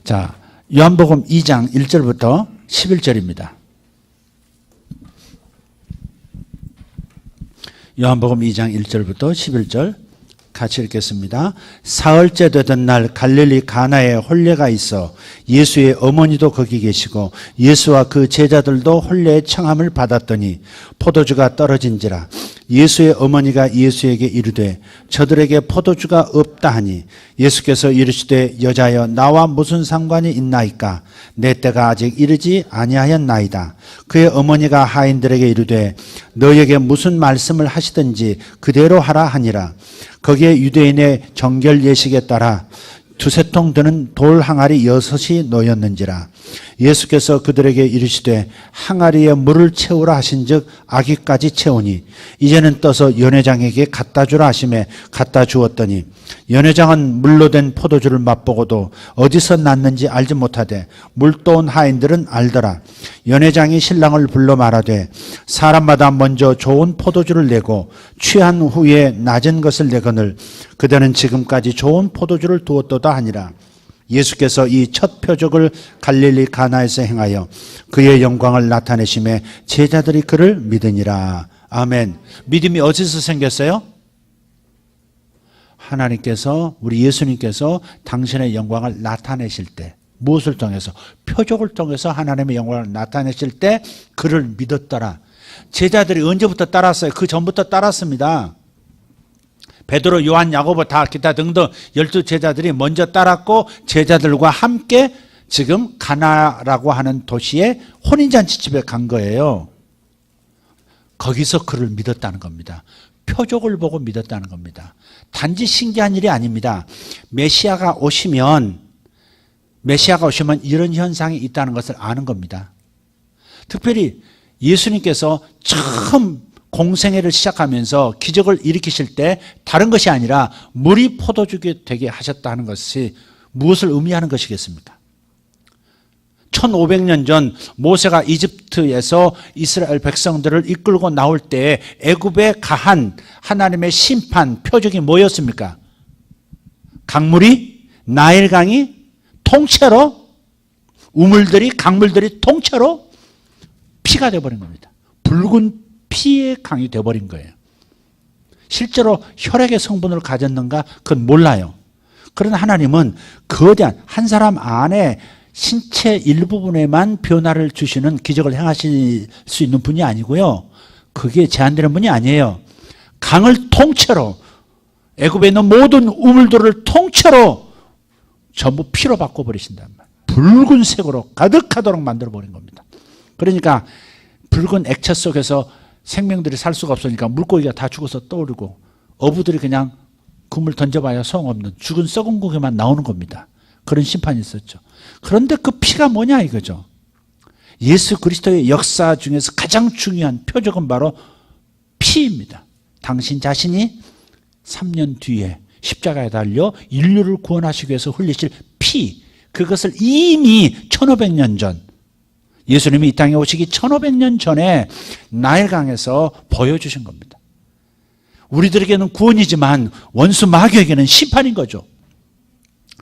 자, 요한복음 2장 1절부터 11절입니다. 요한복음 2장 1절부터 11절 같이 읽겠습니다. 사흘째 되던 날 갈릴리 가나에 혼례가 있어 예수의 어머니도 거기 계시고 예수와 그 제자들도 혼례의 청함을 받았더니 포도주가 떨어진지라. 예수의 어머니가 예수에게 이르되 저들에게 포도주가 없다 하니 예수께서 이르시되 여자여 나와 무슨 상관이 있나이까? 내 때가 아직 이르지 아니하였나이다. 그의 어머니가 하인들에게 이르되 너에게 무슨 말씀을 하시든지 그대로 하라 하니라. 거기에 유대인의 정결 예식에 따라 두세 통 드는 돌 항아리 6이 놓였는지라. 예수께서 그들에게 이르시되 항아리에 물을 채우라 하신즉 아기까지 채우니 이제는 떠서 연회장에게 갖다 주라 하시매 갖다 주었더니 연회장은 물로 된 포도주를 맛보고도 어디서 났는지 알지 못하되 물떠온 하인들은 알더라. 연회장이 신랑을 불러 말하되 사람마다 먼저 좋은 포도주를 내고 취한 후에 낮은 것을 내거늘 그대는 지금까지 좋은 포도주를 두었도다 하니라. 예수께서 이 첫 표적을 갈릴리 가나에서 행하여 그의 영광을 나타내심에 제자들이 그를 믿으니라. 아멘. 믿음이 어디서 생겼어요? 하나님께서, 우리 예수님께서 당신의 영광을 나타내실 때, 무엇을 통해서? 표적을 통해서 하나님의 영광을 나타내실 때 그를 믿었더라. 제자들이 언제부터 따랐어요? 그 전부터 따랐습니다. 베드로, 요한, 야고보 다 기타 등등 12제자들이 먼저 따랐고 제자들과 함께 지금 가나라고 하는 도시에 혼인잔치집에 간 거예요. 거기서 그를 믿었다는 겁니다. 표적을 보고 믿었다는 겁니다. 단지 신기한 일이 아닙니다. 메시아가 오시면 이런 현상이 있다는 것을 아는 겁니다. 특별히 예수님께서 처음 공생애를 시작하면서 기적을 일으키실 때 다른 것이 아니라 물이 포도주가 되게 하셨다는 것이 무엇을 의미하는 것이겠습니까? 1500년 전 모세가 이집트에서 이스라엘 백성들을 이끌고 나올 때 애굽에 가한 하나님의 심판 표적이 뭐였습니까? 강물이, 나일강이 통째로, 우물들이, 강물들이 통째로 피가 되어버린 겁니다. 붉은 피의 강이 되어버린 거예요. 실제로 혈액의 성분을 가졌는가? 그건 몰라요. 그러나 하나님은 거대한 한 사람 안에 신체 일부분에만 변화를 주시는 기적을 행하실 수 있는 분이 아니고요. 그게 제한되는 분이 아니에요. 강을 통째로, 애굽에 있는 모든 우물들을 통째로 전부 피로 바꿔버리신단 말이에요. 붉은색으로 가득하도록 만들어버린 겁니다. 그러니까 붉은 액체 속에서 생명들이 살 수가 없으니까 물고기가 다 죽어서 떠오르고 어부들이 그냥 그물 던져봐야 소용없는 죽은 썩은 고기만 나오는 겁니다. 그런 심판이 있었죠. 그런데 그 피가 뭐냐 이거죠. 예수 그리스도의 역사 중에서 가장 중요한 표적은 바로 피입니다. 당신 자신이 3년 뒤에 십자가에 달려 인류를 구원하시기 위해서 흘리실 피, 그것을 이미 1500년 전, 예수님이 이 땅에 오시기 1500년 전에 나일강에서 보여주신 겁니다. 우리들에게는 구원이지만 원수 마귀에게는 심판인 거죠.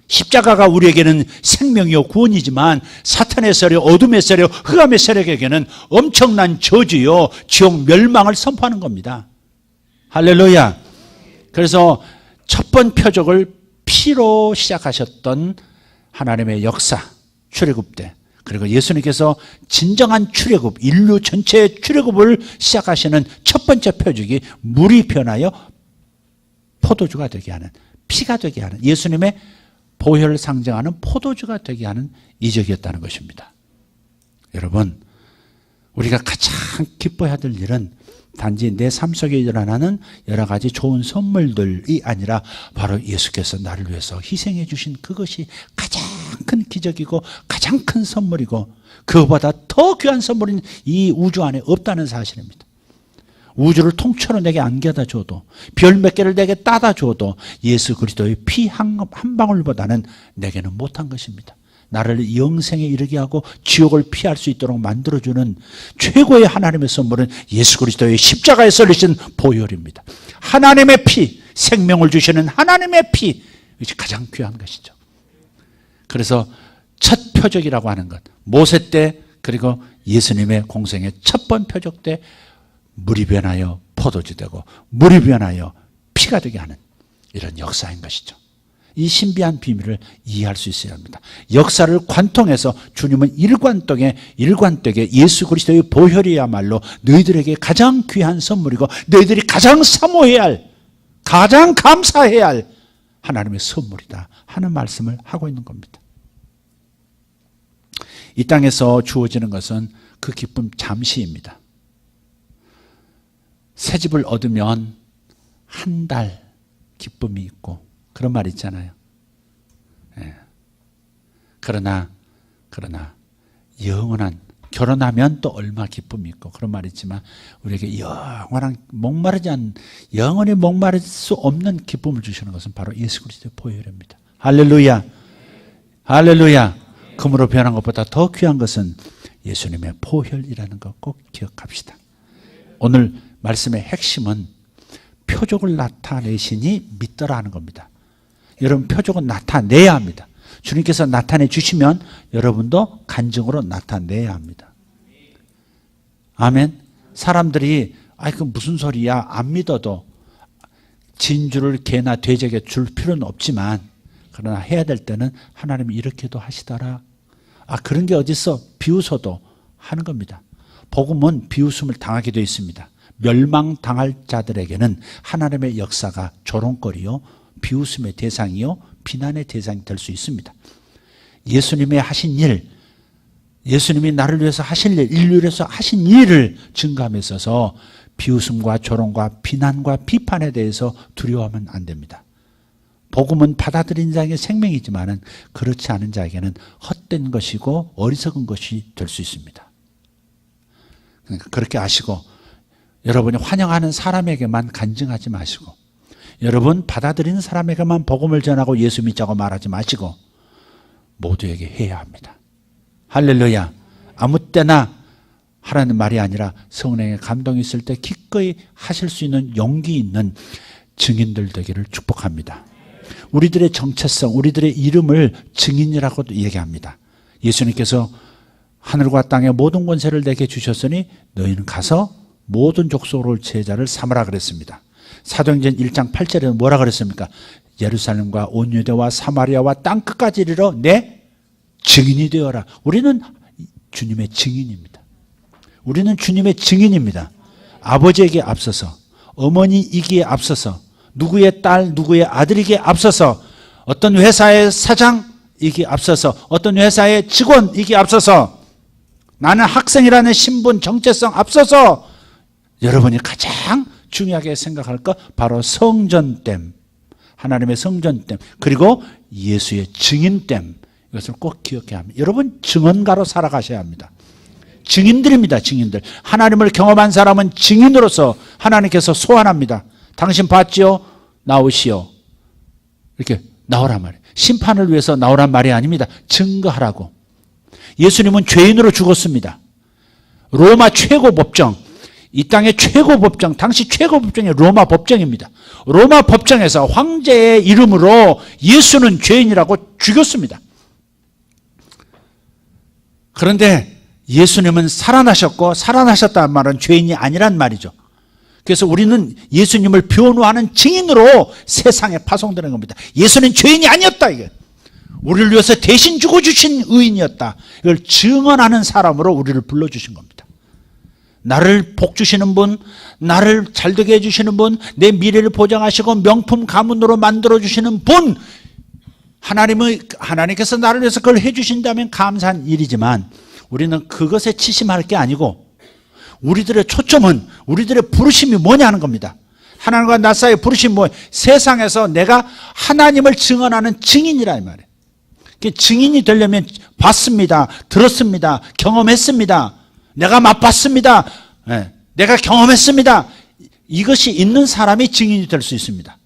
십자가가 우리에게는 생명이요 구원이지만 사탄의 세력, 어둠의 세력, 흑암의 세력에게는 엄청난 저주요 지옥 멸망을 선포하는 겁니다. 할렐루야. 그래서 첫 번 표적을 피로 시작하셨던 하나님의 역사, 출애굽 때, 그리고 예수님께서 진정한 출애굽, 인류 전체의 출애굽을 시작하시는 첫 번째 표적이 물이 변하여 포도주가 되게 하는, 피가 되게 하는, 예수님의 보혈을 상징하는 포도주가 되게 하는 이적이었다는 것입니다. 여러분, 우리가 가장 기뻐해야 될 일은 단지 내 삶 속에 일어나는 여러 가지 좋은 선물들이 아니라 바로 예수께서 나를 위해서 희생해 주신 그것이 가장 큰 기적이고 가장 큰 선물이고 그거보다 더 귀한 선물은 이 우주 안에 없다는 사실입니다. 우주를 통째로 내게 안겨다 줘도, 별 몇 개를 내게 따다 줘도 예수 그리스도의 피 한 방울보다는 내게는 못한 것입니다. 나를 영생에 이르게 하고 지옥을 피할 수 있도록 만들어주는 최고의 하나님의 선물은 예수 그리스도의 십자가에 썰리신 보혈입니다. 하나님의 피, 생명을 주시는 하나님의 피, 이것이 가장 귀한 것이죠. 그래서 표적이라고 하는 것, 모세 때 그리고 예수님의 공생의 첫 번 표적 때 물이 변하여 포도주 되고 물이 변하여 피가 되게 하는 이런 역사인 것이죠. 이 신비한 비밀을 이해할 수 있어야 합니다. 역사를 관통해서 주님은 일관되게 예수 그리스도의 보혈이야말로 너희들에게 가장 귀한 선물이고 너희들이 가장 사모해야 할, 가장 감사해야 할 하나님의 선물이다 하는 말씀을 하고 있는 겁니다. 이 땅에서 주어지는 것은 그 기쁨 잠시입니다. 새 집을 얻으면 한 달 기쁨이 있고 그런 말 있잖아요. 예. 그러나 영원한, 결혼하면 또 얼마 기쁨이 있고 그런 말이 있지만 우리에게 영원한 영원히 목마를 수 없는 기쁨을 주시는 것은 바로 예수 그리스도의 보혈입니다. 할렐루야. 할렐루야. 금으로 변한 것보다 더 귀한 것은 예수님의 보혈이라는 것 꼭 기억합시다. 오늘 말씀의 핵심은 표적을 나타내시니 믿더라 하는 겁니다. 여러분, 표적은 나타내야 합니다. 주님께서 나타내 주시면 여러분도 간증으로 나타내야 합니다. 아멘. 사람들이 그 무슨 소리야, 안 믿어도 진주를 개나 돼지에게 줄 필요는 없지만 그러나 해야 될 때는 하나님이 이렇게도 하시더라. 그런 게 어딨어? 비웃어도 하는 겁니다. 복음은 비웃음을 당하게 되어 있습니다. 멸망당할 자들에게는 하나님의 역사가 조롱거리요, 비웃음의 대상이요, 비난의 대상이 될 수 있습니다. 예수님의 하신 일, 예수님이 나를 위해서 하신 일, 인류를 위해서 하신 일을 증거함에 있어서 비웃음과 조롱과 비난과 비판에 대해서 두려워하면 안 됩니다. 복음은 받아들인 자에게 생명이지만 그렇지 않은 자에게는 헛된 것이고 어리석은 것이 될 수 있습니다. 그러니까 그렇게 아시고 여러분이 환영하는 사람에게만 간증하지 마시고 여러분 받아들이는 사람에게만 복음을 전하고 예수 믿자고 말하지 마시고 모두에게 해야 합니다. 할렐루야. 아무 때나 하라는 말이 아니라 성령의 감동이 있을 때 기꺼이 하실 수 있는 용기 있는 증인들 되기를 축복합니다. 우리들의 정체성, 우리들의 이름을 증인이라고도 얘기합니다. 예수님께서 하늘과 땅의 모든 권세를 내게 주셨으니 너희는 가서 모든 족속을 제자를 삼으라 그랬습니다. 사도행전 1장 8절에는 뭐라 그랬습니까? 예루살렘과 온 유대와 사마리아와 땅끝까지 이르러 내 증인이 되어라. 우리는 주님의 증인입니다. 우리는 주님의 증인입니다. 아버지에게 앞서서, 어머니이기에 앞서서, 누구의 딸, 누구의 아들이기에 앞서서, 어떤 회사의 사장이기에 앞서서, 어떤 회사의 직원이기에 앞서서, 나는 학생이라는 신분, 정체성 앞서서 여러분이 가장 중요하게 생각할 것 바로 성전됨, 하나님의 성전됨, 그리고 예수의 증인됨, 이것을 꼭 기억해야 합니다. 여러분 증언가로 살아가셔야 합니다. 증인들입니다. 증인들. 하나님을 경험한 사람은 증인으로서 하나님께서 소환합니다. 당신 봤지요? 나오시오. 이렇게 나오란 말이에요. 심판을 위해서 나오란 말이 아닙니다. 증거하라고. 예수님은 죄인으로 죽었습니다. 로마 최고 법정, 이 땅의 최고 법정, 당시 최고 법정이 로마 법정입니다. 로마 법정에서 황제의 이름으로 예수는 죄인이라고 죽였습니다. 그런데 예수님은 살아나셨고, 살아나셨다는 말은 죄인이 아니란 말이죠. 그래서 우리는 예수님을 변호하는 증인으로 세상에 파송되는 겁니다. 예수는 죄인이 아니었다, 이게. 우리를 위해서 대신 죽어주신 의인이었다. 이걸 증언하는 사람으로 우리를 불러주신 겁니다. 나를 복 주시는 분, 나를 잘되게 해주시는 분, 내 미래를 보장하시고 명품 가문으로 만들어주시는 분, 하나님께서 나를 위해서 그걸 해주신다면 감사한 일이지만 우리는 그것에 치심할 게 아니고 우리들의 초점은, 우리들의 부르심이 뭐냐 하는 겁니다. 하나님과 나 사이의 부르심이 뭐예요? 세상에서 내가 하나님을 증언하는 증인이라 이 말이에요. 증인이 되려면 봤습니다, 들었습니다, 경험했습니다, 내가 맛봤습니다, 내가 경험했습니다, 이것이 있는 사람이 증인이 될 수 있습니다.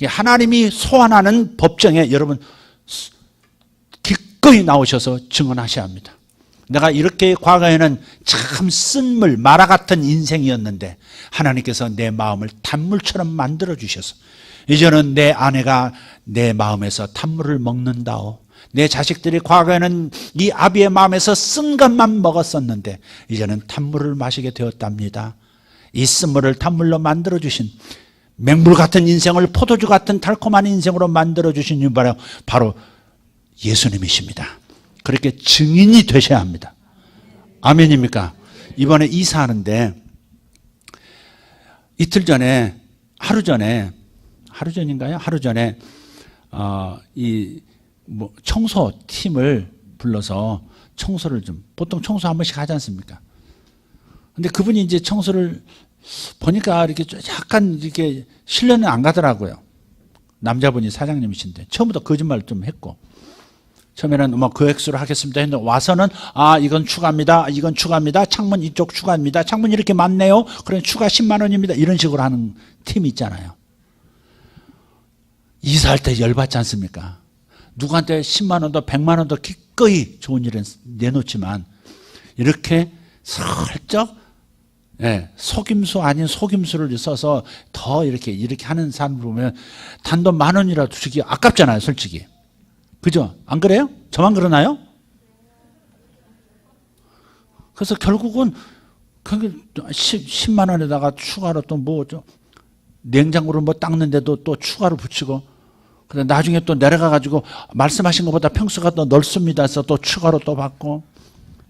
하나님이 소환하는 법정에 여러분 기꺼이 나오셔서 증언하셔야 합니다. 내가 이렇게 과거에는 참 쓴물, 마라 같은 인생이었는데 하나님께서 내 마음을 단물처럼 만들어 주셔서 이제는 내 아내가 내 마음에서 단물을 먹는다오, 내 자식들이 과거에는 이 아비의 마음에서 쓴 것만 먹었었는데 이제는 탄물을 마시게 되었답니다. 이 쓴물을 탄물로 만들어주신, 맹물 같은 인생을 포도주 같은 달콤한 인생으로 만들어주신 이 바로 예수님이십니다. 그렇게 증인이 되셔야 합니다. 아멘입니까? 이번에 이사하는데 이틀 전에, 하루 전인가요? 하루 전에 청소팀을 불러서 청소를 좀, 보통 청소 한 번씩 하지 않습니까? 근데 그분이 이제 청소를 보니까 이렇게 약간 이렇게 신뢰는 안 가더라고요. 남자분이 사장님이신데 처음부터 거짓말을 좀 했고, 처음에는 뭐 그 액수로 하겠습니다 했는데 와서는 이건 추가입니다, 이건 추가입니다, 창문 이쪽 추가입니다, 창문 이렇게 많네요, 그럼 추가 10만 원입니다, 이런 식으로 하는 팀이 있잖아요. 이사할 때 열받지 않습니까? 누구한테 10만 원도 100만 원도 기꺼이 좋은 일은 내놓지만 이렇게 살짝 속임수 아닌 속임수를 써서 더 이렇게 하는 사람 보면 단돈 10,000원이라도 주기 아깝잖아요, 솔직히. 그죠? 안 그래요? 저만 그러나요? 그래서 결국은 10만 원에다가 추가로 또 냉장고를 닦는데도 또 추가로 붙이고, 그래 나중에 또 내려가 가지고 말씀하신 것보다 평수가 더 넓습니다 해서 또 추가로 또 받고,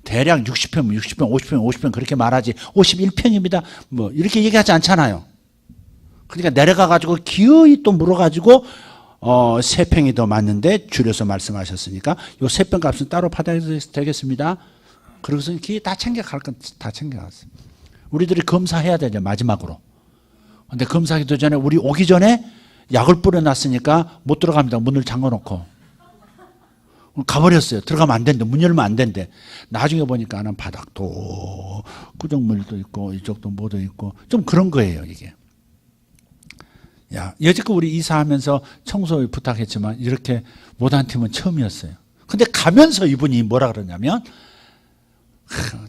대략 60평, 50평 그렇게 말하지 51평입니다 이렇게 얘기하지 않잖아요. 그러니까 내려가 가지고 기어이 또 물어가지고 3평이 더 맞는데 줄여서 말씀하셨으니까 요 3평 값은 따로 받아야 되겠습니다. 그러고서 다 챙겨갈 건 다 챙겨갔어요. 우리들이 검사해야 되죠, 마지막으로. 근데 검사하기도 전에 우리 오기 전에 약을 뿌려놨으니까 못 들어갑니다. 문을 잠궈놓고 가버렸어요. 들어가면 안 된대. 문 열면 안 된대. 나중에 보니까는 바닥도 구정물도 있고 이쪽도 뭐도 있고 좀 그런 거예요, 이게. 여지껏 우리 이사하면서 청소 부탁했지만 이렇게 못한 팀은 처음이었어요. 근데 가면서 이분이 뭐라 그러냐면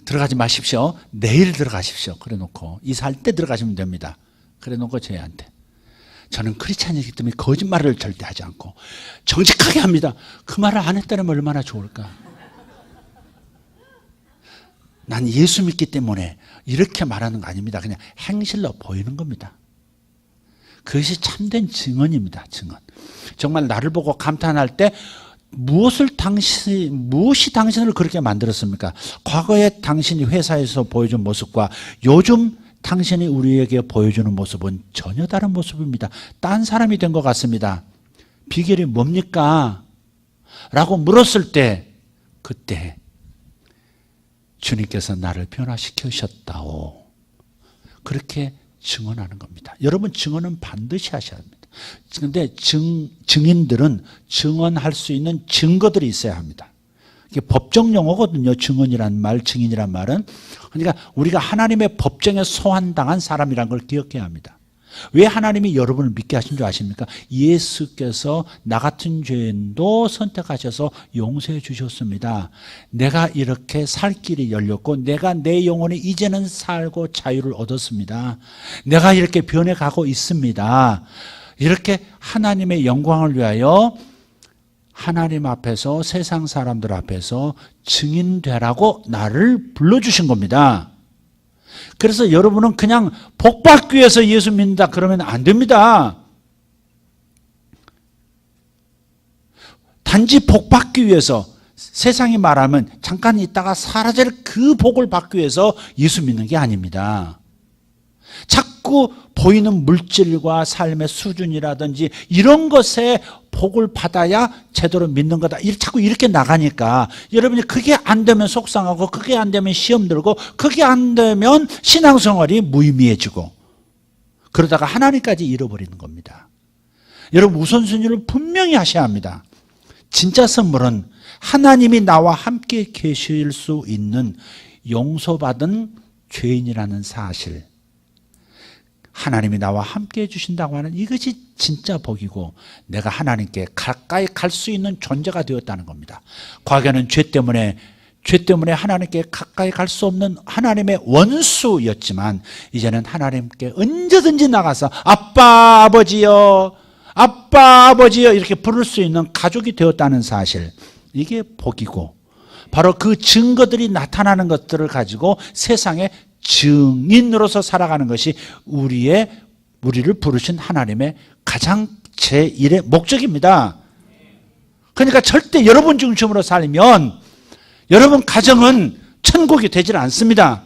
들어가지 마십시오, 내일 들어가십시오 그래 놓고, 이사할 때 들어가시면 됩니다 그래 놓고 저희한테, 저는 크리스찬이기 때문에 거짓말을 절대 하지 않고 정직하게 합니다. 그 말을 안 했다면 얼마나 좋을까. 난 예수 믿기 때문에 이렇게 말하는 거 아닙니다. 그냥 행실로 보이는 겁니다. 그것이 참된 증언입니다. 증언. 정말 나를 보고 감탄할 때 무엇이 당신을 그렇게 만들었습니까? 과거에 당신이 회사에서 보여준 모습과 요즘 당신이 우리에게 보여주는 모습은 전혀 다른 모습입니다. 딴 사람이 된 것 같습니다. 비결이 뭡니까? 라고 물었을 때 그때 주님께서 나를 변화시키셨다오, 그렇게 증언하는 겁니다. 여러분, 증언은 반드시 하셔야 합니다. 그런데 증인들은 증언할 수 있는 증거들이 있어야 합니다. 이게 법정 용어거든요. 증언이란 말, 증인이란 말은. 그러니까 우리가 하나님의 법정에 소환당한 사람이라는 걸 기억해야 합니다. 왜 하나님이 여러분을 믿게 하신 줄 아십니까? 예수께서 나 같은 죄인도 선택하셔서 용서해 주셨습니다. 내가 이렇게 살 길이 열렸고 내가 내 영혼이 이제는 살고 자유를 얻었습니다. 내가 이렇게 변해가고 있습니다. 이렇게 하나님의 영광을 위하여 하나님 앞에서, 세상 사람들 앞에서 증인되라고 나를 불러주신 겁니다. 그래서 여러분은 그냥 복 받기 위해서 예수 믿는다 그러면 안 됩니다. 단지 복 받기 위해서, 세상이 말하면 잠깐 있다가 사라질 그 복을 받기 위해서 예수 믿는 게 아닙니다. 자꾸 보이는 물질과 삶의 수준이라든지 이런 것에 복을 받아야 제대로 믿는 거다, 자꾸 이렇게 나가니까 여러분이 그게 안 되면 속상하고, 그게 안 되면 시험 들고, 그게 안 되면 신앙생활이 무의미해지고, 그러다가 하나님까지 잃어버리는 겁니다. 여러분, 우선순위를 분명히 하셔야 합니다. 진짜 선물은 하나님이 나와 함께 계실 수 있는 용서받은 죄인이라는 사실, 하나님이 나와 함께 해주신다고 하는 이것이 진짜 복이고, 내가 하나님께 가까이 갈 수 있는 존재가 되었다는 겁니다. 과거에는 죄 때문에 하나님께 가까이 갈 수 없는 하나님의 원수였지만 이제는 하나님께 언제든지 나가서 아빠 아버지요, 아빠 아버지요 이렇게 부를 수 있는 가족이 되었다는 사실, 이게 복이고, 바로 그 증거들이 나타나는 것들을 가지고 세상의 증인으로서 살아가는 것이 우리를 부르신 하나님의 가장 제1의 목적입니다. 그러니까 절대 여러분 중심으로 살면 여러분 가정은 천국이 되질 않습니다.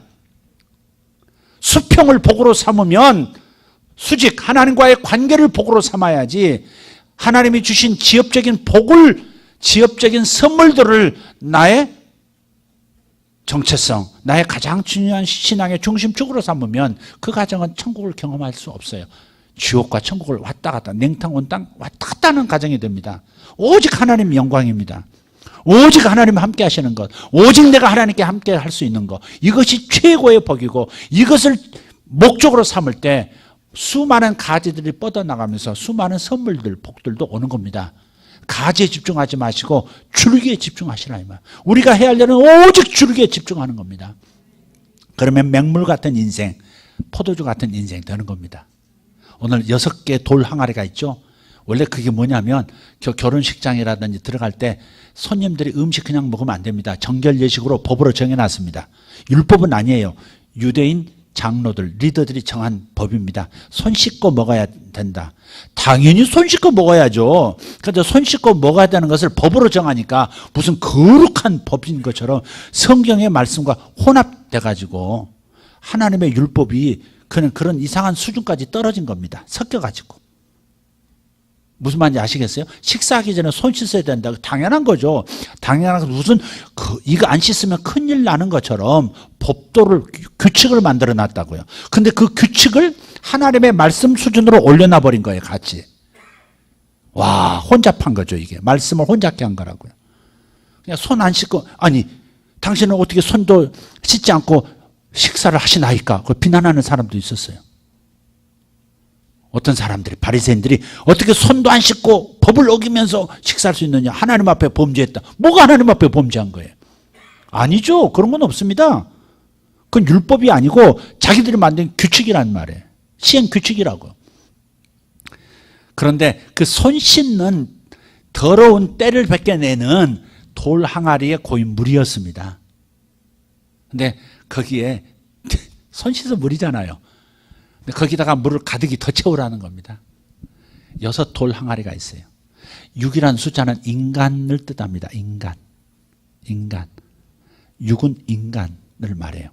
수평을 복으로 삼으면 수직 하나님과의 관계를 복으로 삼아야지, 하나님이 주신 지엽적인 복을, 지엽적인 선물들을 나의 정체성, 나의 가장 중요한 신앙의 중심축으로 삼으면 그 가정은 천국을 경험할 수 없어요. 지옥과 천국을 왔다 갔다, 냉탕 온탕 왔다 갔다 하는 가정이 됩니다. 오직 하나님 영광입니다. 오직 하나님 함께 하시는 것, 오직 내가 하나님께 함께 할 수 있는 것, 이것이 최고의 복이고, 이것을 목적으로 삼을 때 수많은 가지들이 뻗어나가면서 수많은 선물들, 복들도 오는 겁니다. 가지에 집중하지 마시고 줄기에 집중하시라 이 말. 우리가 해야 할 일은 오직 줄기에 집중하는 겁니다. 그러면 맹물 같은 인생, 포도주 같은 인생 되는 겁니다. 오늘 6개 돌 항아리가 있죠. 원래 그게 뭐냐면 결혼식장이라든지 들어갈 때 손님들이 음식 그냥 먹으면 안 됩니다. 정결 예식으로 법으로 정해놨습니다. 율법은 아니에요. 유대인 장로들, 리더들이 정한 법입니다. 손 씻고 먹어야 된다. 당연히 손 씻고 먹어야죠. 그런데 손 씻고 먹어야 되는 것을 법으로 정하니까 무슨 거룩한 법인 것처럼 성경의 말씀과 혼합돼가지고 하나님의 율법이 그런 이상한 수준까지 떨어진 겁니다. 섞여가지고. 무슨 말인지 아시겠어요? 식사하기 전에 손 씻어야 된다. 당연한 거죠. 당연한 거 무슨 이거 안 씻으면 큰일 나는 것처럼 법도를, 규칙을 만들어 놨다고요. 근데 그 규칙을 하나님의 말씀 수준으로 올려놔 버린 거예요, 같이. 와, 혼잡한 거죠, 이게. 말씀을 혼잡게 한 거라고요. 그냥 손 안 씻고, 아니, 당신은 어떻게 손도 씻지 않고 식사를 하시나이까? 그걸 비난하는 사람도 있었어요. 어떤 사람들이, 바리새인들이 어떻게 손도 안 씻고 법을 어기면서 식사할 수 있느냐? 하나님 앞에 범죄했다. 뭐가 하나님 앞에 범죄한 거예요? 아니죠. 그런 건 없습니다. 그건 율법이 아니고 자기들이 만든 규칙이란 말이에요. 시행 규칙이라고. 그런데 그 손 씻는 더러운 때를 벗겨내는 돌 항아리의 고인 물이었습니다. 근데 거기에 손 씻어 물이잖아요. 거기다가 물을 가득히 더 채우라는 겁니다. 6돌 항아리가 있어요. 6이라는 숫자는 인간을 뜻합니다. 인간. 6은 인간을 말해요.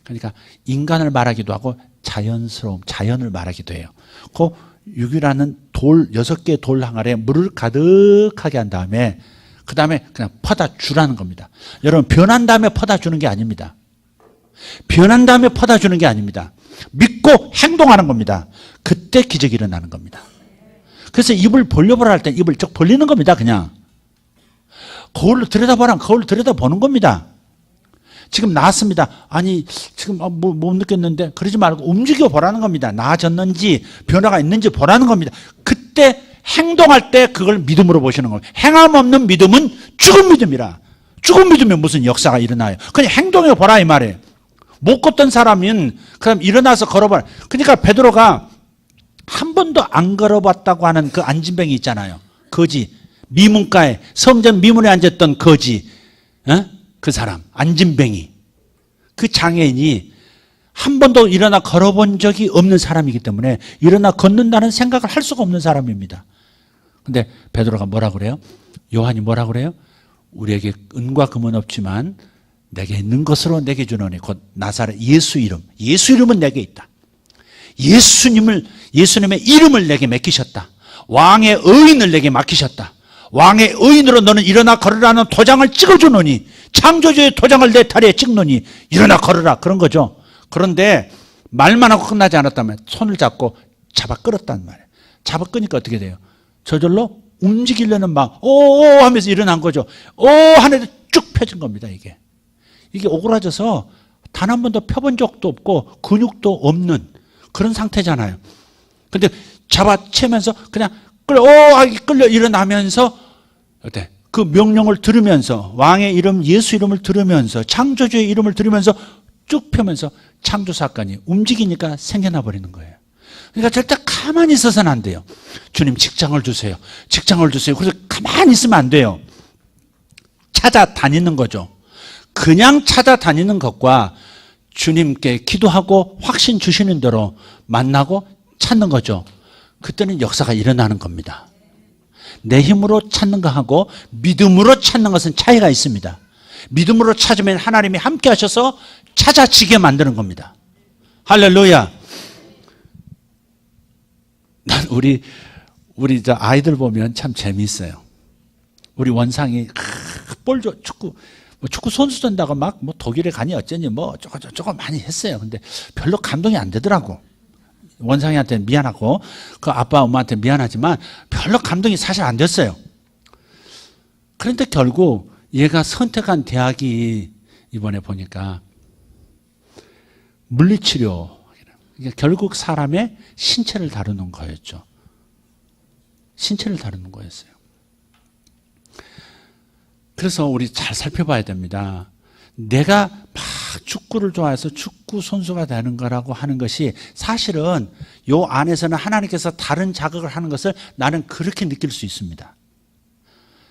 그러니까 인간을 말하기도 하고 자연스러움, 자연을 말하기도 해요. 그 6이라는 6개의 돌 항아리에 물을 가득하게 한 다음에 그 다음에 그냥 퍼다 주라는 겁니다. 여러분, 변한 다음에 퍼다 주는 게 아닙니다. 변한 다음에 퍼다 주는 게 아닙니다. 믿고 행동하는 겁니다. 그때 기적이 일어나는 겁니다. 그래서 입을 벌려보라 할 때 입을 쭉 벌리는 겁니다. 그냥 거울로 들여다보라, 거울로 들여다보는 겁니다. 지금 나았습니다. 아니 지금 못 느꼈는데, 그러지 말고 움직여 보라는 겁니다. 나아졌는지 변화가 있는지 보라는 겁니다. 그때 행동할 때 그걸 믿음으로 보시는 겁니다. 행함 없는 믿음은 죽은 믿음이라. 죽은 믿음에 무슨 역사가 일어나요? 그냥 행동해 보라 이 말이에요. 못 걷던 사람은 그럼 일어나서 걸어봐라. 그러니까 베드로가 한 번도 안 걸어봤다고 하는 그 안진뱅이 있잖아요. 거지. 미문가에, 성전 미문에 앉았던 거지. 그 사람, 안진뱅이. 그 장애인이 한 번도 일어나 걸어본 적이 없는 사람이기 때문에 일어나 걷는다는 생각을 할 수가 없는 사람입니다. 근데 베드로가 뭐라 그래요? 요한이 뭐라 그래요? 우리에게 은과 금은 없지만 내게 있는 것으로 내게 주노니 곧 나사렛 예수 이름. 예수 이름은 내게 있다. 예수님의 이름을 내게 맡기셨다. 왕의 의인을 내게 맡기셨다. 왕의 의인으로 너는 일어나 걸으라는 도장을 찍어주노니, 창조주의 도장을 내 다리에 찍노니 일어나 걸으라, 그런 거죠. 그런데 말만 하고 끝나지 않았다면 손을 잡고 잡아 끌었단 말이에요. 잡아 끄니까 어떻게 돼요? 저절로 움직이려는 막 오 하면서 일어난 거죠. 오 하늘에 쭉 펴진 겁니다. 이게 오그라져서 단 한 번도 펴본 적도 없고 근육도 없는 그런 상태잖아요. 근데 잡아채면서 그냥 끌려 일어나면서 어때? 그 명령을 들으면서, 왕의 이름 예수 이름을 들으면서, 창조주의 이름을 들으면서 쭉 펴면서 창조 사건이 움직이니까 생겨나 버리는 거예요. 그러니까 절대 가만히 있어서는 안 돼요. 주님 직장을 주세요. 직장을 주세요. 그래서 가만히 있으면 안 돼요. 찾아다니는 거죠. 그냥 찾아다니는 것과 주님께 기도하고 확신 주시는 대로 만나고 찾는 거죠. 그때는 역사가 일어나는 겁니다. 내 힘으로 찾는 것하고 믿음으로 찾는 것은 차이가 있습니다. 믿음으로 찾으면 하나님이 함께 하셔서 찾아지게 만드는 겁니다. 할렐루야. 난 우리 아이들 보면 참 재미있어요. 우리 원상이 축구 선수 된다고 막 독일에 가니 어쩌니 저거 많이 했어요. 근데 별로 감동이 안 되더라고. 원상이한테 미안하고 그 아빠 엄마한테 미안하지만 별로 감동이 사실 안 됐어요. 그런데 결국 얘가 선택한 대학이 이번에 보니까 물리치료, 그러니까 결국 사람의 신체를 다루는 거였죠. 신체를 다루는 거였어요. 그래서 우리 잘 살펴봐야 됩니다. 내가 막 축구를 좋아해서 축구 선수가 되는 거라고 하는 것이 사실은 요 안에서는 하나님께서 다른 자극을 하는 것을 나는 그렇게 느낄 수 있습니다.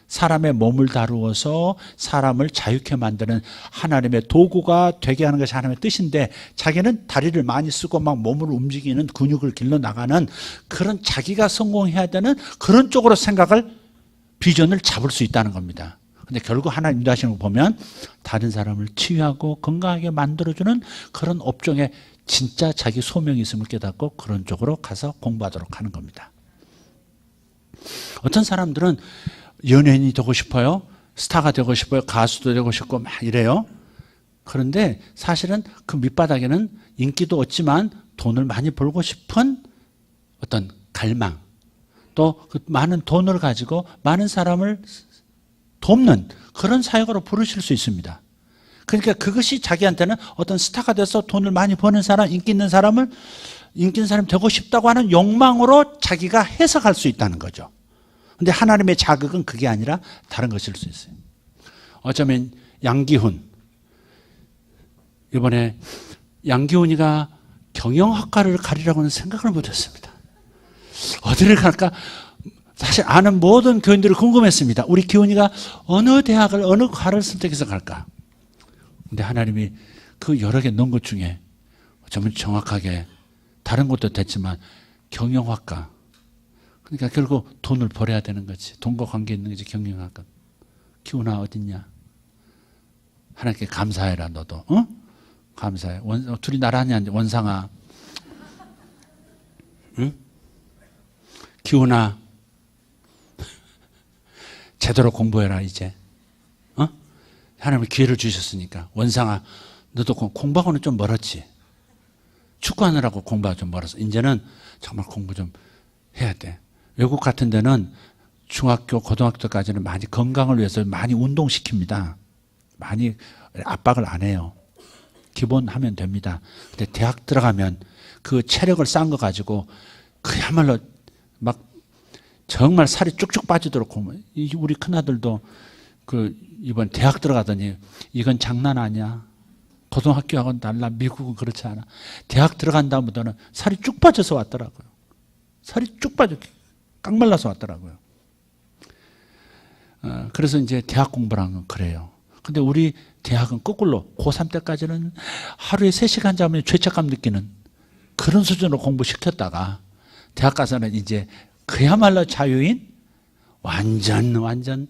사람의 몸을 다루어서 사람을 자유케 만드는 하나님의 도구가 되게 하는 것이 하나님의 뜻인데, 자기는 다리를 많이 쓰고 막 몸을 움직이는 근육을 길러 나가는 그런, 자기가 성공해야 되는 그런 쪽으로 생각을, 비전을 잡을 수 있다는 겁니다. 근데 결국 하나님 인도하시는 거 보면 다른 사람을 치유하고 건강하게 만들어주는 그런 업종에 진짜 자기 소명이 있음을 깨닫고 그런 쪽으로 가서 공부하도록 하는 겁니다. 어떤 사람들은 연예인이 되고 싶어요. 스타가 되고 싶어요. 가수도 되고 싶고 막 이래요. 그런데 사실은 그 밑바닥에는 인기도 얻지만 돈을 많이 벌고 싶은 어떤 갈망, 또 그 많은 돈을 가지고 많은 사람을 돕는 그런 사역으로 부르실 수 있습니다. 그러니까 그것이 자기한테는 어떤 스타가 돼서 돈을 많이 버는 사람, 인기 있는 사람이 되고 싶다고 하는 욕망으로 자기가 해석할 수 있다는 거죠. 근데 하나님의 자극은 그게 아니라 다른 것일 수 있어요. 어쩌면 양기훈, 이번에 양기훈이가 경영학과를 가리라고는 생각을 못했습니다. 어디를 갈까? 사실 아는 모든 교인들이 궁금했습니다. 우리 기훈이가 어느 대학을, 어느 과를 선택해서 갈까? 근데 하나님이 그 여러 개 넣은 것 중에 어쩌면 정확하게 다른 것도 됐지만 경영학과, 그러니까 결국 돈을 벌어야 되는 거지. 돈과 관계 있는 거지, 경영학과. 기훈아 어딨냐? 하나님께 감사해라, 너도. 어? 감사해. 둘이 나란히 앉아. 원상아. 응? 기훈아. 제대로 공부해라, 이제. 어? 하나님이 기회를 주셨으니까. 원상아, 너도 공부하고는 좀 멀었지. 축구하느라고 공부하고 좀 멀었어. 이제는 정말 공부 좀 해야 돼. 외국 같은 데는 중학교, 고등학교까지는 많이 건강을 위해서 많이 운동시킵니다. 많이 압박을 안 해요. 기본 하면 됩니다. 근데 대학 들어가면 그 체력을 쌓은 거 가지고 그야말로 막 정말 살이 쭉쭉 빠지도록 공부. 우리 큰아들도 이번 대학 들어가더니 이건 장난 아니야. 고등학교하고는 달라. 미국은 그렇지 않아. 대학 들어간 다음부터는 살이 쭉 빠져서 왔더라고요. 살이 쭉 빠져 깡말라서 왔더라고요. 그래서 이제 대학 공부를 한 건 그래요. 근데 우리 대학은 거꾸로 고3 때까지는 하루에 3시간 자면 죄책감 느끼는 그런 수준으로 공부시켰다가 대학 가서는 이제 그야말로 자유인 완전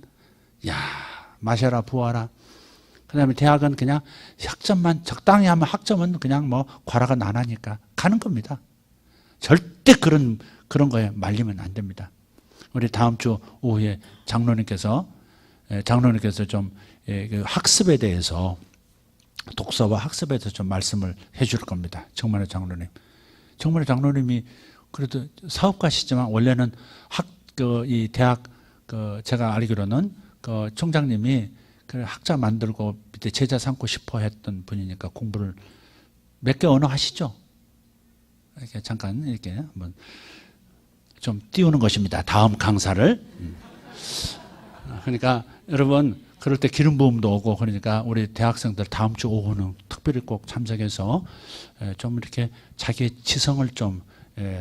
야 마셔라 부어라. 그 다음에 대학은 그냥 학점만 적당히 하면 학점은 그냥 뭐 과락은 안 하니까 가는 겁니다. 절대 그런 거에 말리면 안 됩니다. 우리 다음 주 오후에 장로님께서 좀 학습에 대해서, 독서와 학습에 대해서 좀 말씀을 해줄 겁니다. 정말의 장로님. 정말의 장로님이 그래도 사업가시지만 원래는 이 대학 제가 알기로는 총장님이 학자 만들고 밑에 제자 삼고 싶어 했던 분이니까 공부를 몇 개 언어 하시죠? 이렇게 잠깐 이렇게 한번 좀 띄우는 것입니다. 다음 강사를. 그러니까 여러분 그럴 때 기름 부음도 오고 그러니까 우리 대학생들 다음 주 오후는 특별히 꼭 참석해서 좀 이렇게 자기의 지성을 좀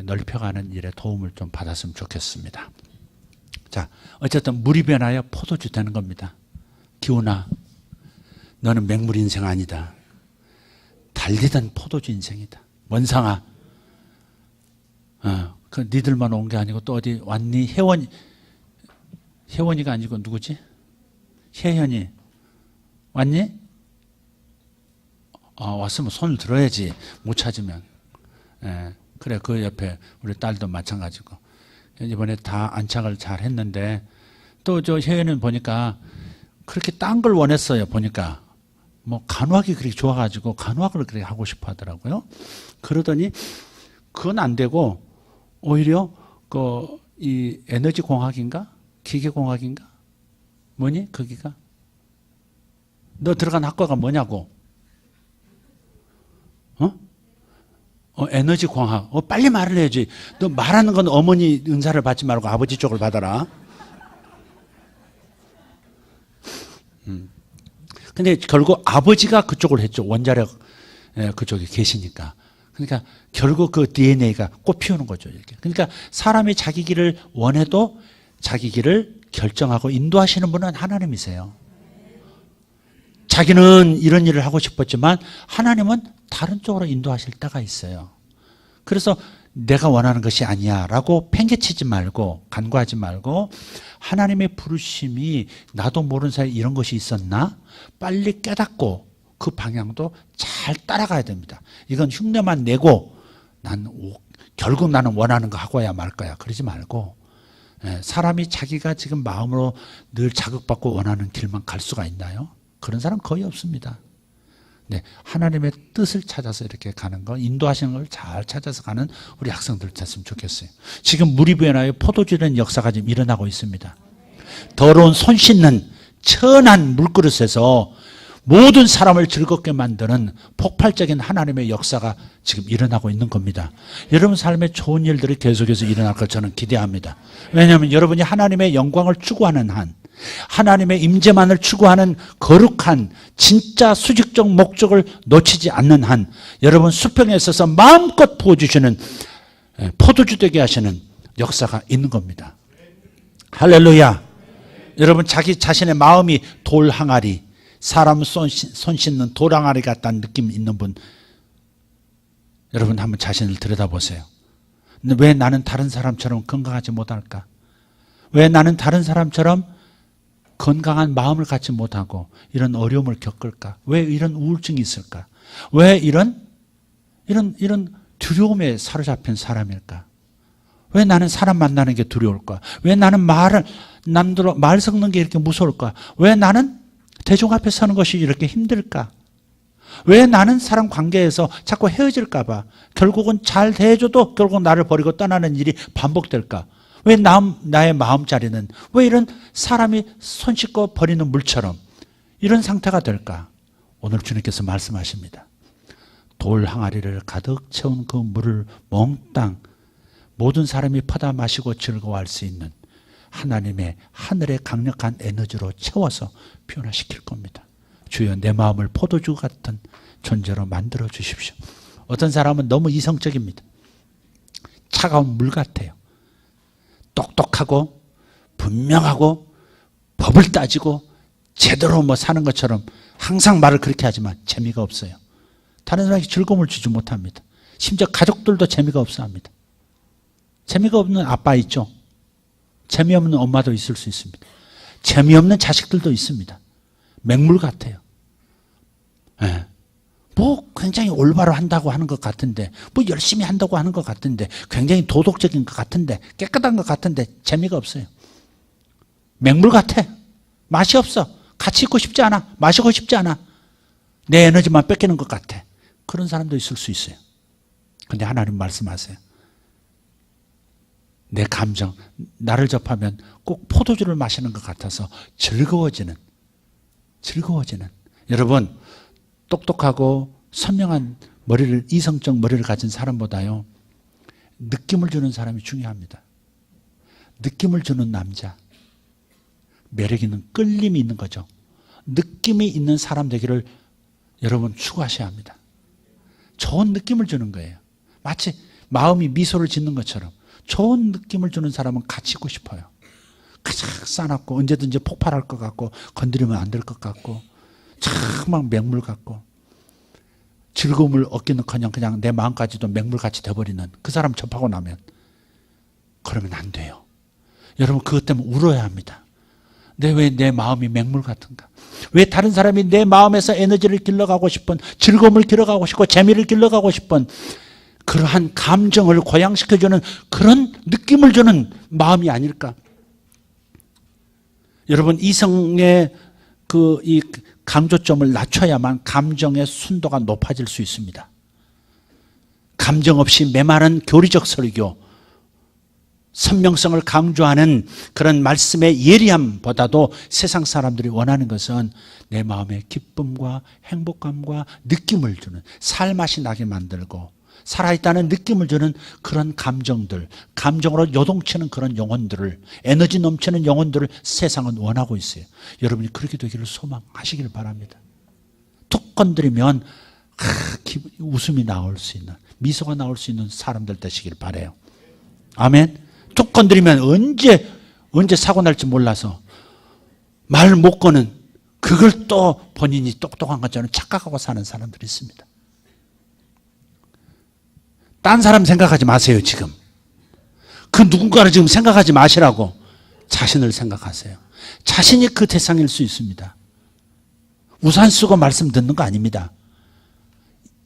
넓혀가는 일에 도움을 좀 받았으면 좋겠습니다. 자, 어쨌든 물이 변하여 포도주 되는 겁니다. 기훈아, 너는 맹물 인생 아니다. 달리던 포도주 인생이다. 원상아, 그 니들만 온 게 아니고 또 어디 왔니? 혜원이가 아니고 누구지? 혜현이 왔니? 왔으면 손을 들어야지. 못 찾으면. 그래, 그 옆에 우리 딸도 마찬가지고. 이번에 다 안착을 잘 했는데, 또 저 혜연은 보니까 그렇게 딴 걸 원했어요. 보니까. 뭐 간호학이 그렇게 좋아가지고 간호학을 그렇게 하고 싶어 하더라고요. 그러더니 그건 안 되고, 오히려 이 에너지 공학인가? 기계 공학인가? 뭐니? 거기가? 너 들어간 학과가 뭐냐고? 에너지 공학. 빨리 말을 해야지. 너 말하는 건 어머니 은사를 받지 말고 아버지 쪽을 받아라. 근데 결국 아버지가 그쪽을 했죠. 원자력 그쪽에 계시니까. 그러니까 결국 그 DNA가 꽃 피우는 거죠. 이렇게. 그러니까 사람이 자기 길을 원해도 자기 길을 결정하고 인도하시는 분은 하나님이세요. 자기는 이런 일을 하고 싶었지만 하나님은 다른 쪽으로 인도하실 때가 있어요. 그래서 내가 원하는 것이 아니야 라고 팽개치지 말고 간과하지 말고 하나님의 부르심이 나도 모르는 사이에 이런 것이 있었나? 빨리 깨닫고 그 방향도 잘 따라가야 됩니다. 이건 흉내만 내고 결국 나는 원하는 거 하고야 말 거야. 그러지 말고 사람이 자기가 지금 마음으로 늘 자극받고 원하는 길만 갈 수가 있나요? 그런 사람 거의 없습니다. 네, 하나님의 뜻을 찾아서 이렇게 가는 거, 인도하시는 걸 잘 찾아서 가는 우리 학생들 됐으면 좋겠어요. 지금 물이 부여나요 포도주라는 역사가 지금 일어나고 있습니다. 더러운 손 씻는 천한 물그릇에서 모든 사람을 즐겁게 만드는 폭발적인 하나님의 역사가 지금 일어나고 있는 겁니다. 여러분 삶에 좋은 일들이 계속해서 일어날 걸 저는 기대합니다. 왜냐하면 여러분이 하나님의 영광을 추구하는 한, 하나님의 임재만을 추구하는 거룩한 진짜 수직적 목적을 놓치지 않는 한 여러분 수평에 있어서 마음껏 부어주시는 포도주 되게 하시는 역사가 있는 겁니다. 할렐루야. 여러분 자기 자신의 마음이 돌 항아리, 사람 손 씻는 돌 항아리 같다는 느낌 있는 분, 여러분 한번 자신을 들여다보세요. 근데 왜 나는 다른 사람처럼 건강하지 못할까? 왜 나는 다른 사람처럼 건강한 마음을 갖지 못하고 이런 어려움을 겪을까? 왜 이런 우울증이 있을까? 왜 이런 두려움에 사로잡힌 사람일까? 왜 나는 사람 만나는 게 두려울까? 왜 나는 남들 말 섞는 게 이렇게 무서울까? 왜 나는 대중 앞에 서는 것이 이렇게 힘들까? 왜 나는 사람 관계에서 자꾸 헤어질까 봐 결국은 잘 대해줘도 결국 나를 버리고 떠나는 일이 반복될까? 왜 나의 마음자리는 왜 이런 사람이 손 씻고 버리는 물처럼 이런 상태가 될까? 오늘 주님께서 말씀하십니다. 돌 항아리를 가득 채운 그 물을 몽땅 모든 사람이 퍼다 마시고 즐거워할 수 있는 하나님의 하늘의 강력한 에너지로 채워서 변화시킬 겁니다. 주여 내 마음을 포도주 같은 존재로 만들어 주십시오. 어떤 사람은 너무 이성적입니다. 차가운 물 같아요. 똑똑하고 분명하고 법을 따지고 제대로 사는 것처럼 항상 말을 그렇게 하지만 재미가 없어요. 다른 사람에게 즐거움을 주지 못합니다. 심지어 가족들도 재미가 없어 합니다. 재미가 없는 아빠 있죠. 재미없는 엄마도 있을 수 있습니다. 재미없는 자식들도 있습니다. 맹물 같아요. 네. 뭐 굉장히 올바로 한다고 하는 것 같은데, 뭐 열심히 한다고 하는 것 같은데, 굉장히 도덕적인 것 같은데, 깨끗한 것 같은데 재미가 없어요. 맹물 같아. 맛이 없어. 같이 있고 싶지 않아. 마시고 싶지 않아. 내 에너지만 뺏기는 것 같아. 그런 사람도 있을 수 있어요. 근데 하나님 말씀하세요. 내 감정, 나를 접하면 꼭 포도주를 마시는 것 같아서 즐거워지는. 여러분, 똑똑하고 선명한 머리를, 이성적 머리를 가진 사람보다요, 느낌을 주는 사람이 중요합니다. 느낌을 주는 남자. 매력 있는, 끌림이 있는 거죠. 느낌이 있는 사람 되기를 여러분 추구하셔야 합니다. 좋은 느낌을 주는 거예요. 마치 마음이 미소를 짓는 것처럼 좋은 느낌을 주는 사람은 같이 있고 싶어요. 가장 싸놨고 언제든지 폭발할 것 같고 건드리면 안 될 것 같고 막 맹물 같고 즐거움을 얻기는커녕 그냥 내 마음까지도 맹물같이 돼버리는 그 사람 접하고 나면 그러면 안 돼요. 여러분 그것 때문에 울어야 합니다. 왜 내 마음이 맹물 같은가? 왜 다른 사람이 내 마음에서 에너지를 길러가고 싶은 즐거움을 길러가고 싶고 재미를 길러가고 싶은 그러한 감정을 고양시켜주는 그런 느낌을 주는 마음이 아닐까? 여러분 이성의 이 강조점을 낮춰야만 감정의 순도가 높아질 수 있습니다. 감정 없이 메마른 교리적 설교, 선명성을 강조하는 그런 말씀의 예리함보다도 세상 사람들이 원하는 것은 내 마음에 기쁨과 행복감과 느낌을 주는 살맛이 나게 만들고 살아있다는 느낌을 주는 그런 감정들, 감정으로 요동치는 그런 영혼들을, 에너지 넘치는 영혼들을 세상은 원하고 있어요. 여러분이 그렇게 되기를 소망하시길 바랍니다. 툭 건드리면 웃음이 나올 수 있는, 미소가 나올 수 있는 사람들 되시길 바라요. 아멘. 툭 건드리면 언제 사고 날지 몰라서 말 못 거는 그걸 또 본인이 똑똑한 것처럼 착각하고 사는 사람들이 있습니다. 딴 사람 생각하지 마세요. 지금 그 누군가를 지금 생각하지 마시라고 자신을 생각하세요. 자신이 그 대상일 수 있습니다. 우산 쓰고 말씀 듣는 거 아닙니다.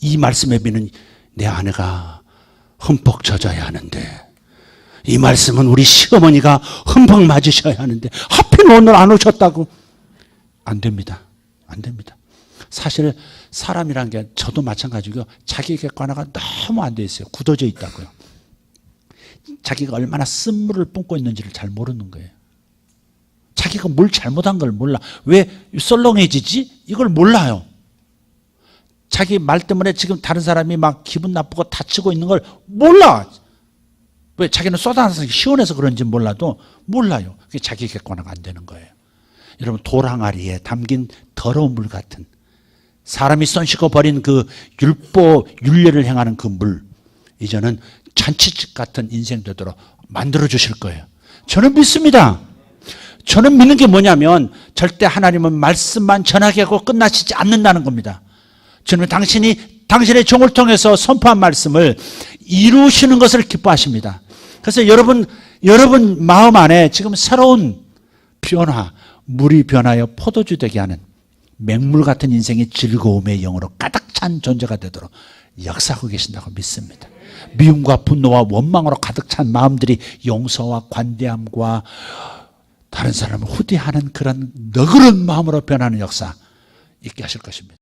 이 말씀의 비는 내 아내가 흠뻑 젖어야 하는데, 이 말씀은 우리 시어머니가 흠뻑 맞으셔야 하는데 하필 오늘 안 오셨다고. 안 됩니다. 안 됩니다. 사실 사람이란 게 저도 마찬가지고요. 자기 객관화가 너무 안 돼 있어요. 굳어져 있다고요. 자기가 얼마나 쓴물을 뿜고 있는지를 잘 모르는 거예요. 자기가 뭘 잘못한 걸 몰라. 왜 썰렁해지지? 이걸 몰라요. 자기 말 때문에 지금 다른 사람이 막 기분 나쁘고 다치고 있는 걸 몰라. 왜? 자기는 쏟아내서 시원해서 그런지 몰라도 몰라요. 그게 자기 객관화가 안 되는 거예요. 여러분 돌항아리에 담긴 더러운 물 같은, 사람이 손 씻고 버린 그 윤례를 행하는 그 물, 이제는 잔치집 같은 인생 되도록 만들어 주실 거예요. 저는 믿습니다. 저는 믿는 게 뭐냐면 절대 하나님은 말씀만 전하게 하고 끝나시지 않는다는 겁니다. 저는 당신의 종을 통해서 선포한 말씀을 이루시는 것을 기뻐하십니다. 그래서 여러분 마음 안에 지금 새로운 변화, 물이 변하여 포도주 되게 하는 맹물 같은 인생의 즐거움의 영으로 가득 찬 존재가 되도록 역사하고 계신다고 믿습니다. 미움과 분노와 원망으로 가득 찬 마음들이 용서와 관대함과 다른 사람을 후대하는 그런 너그러운 마음으로 변하는 역사 있게 하실 것입니다.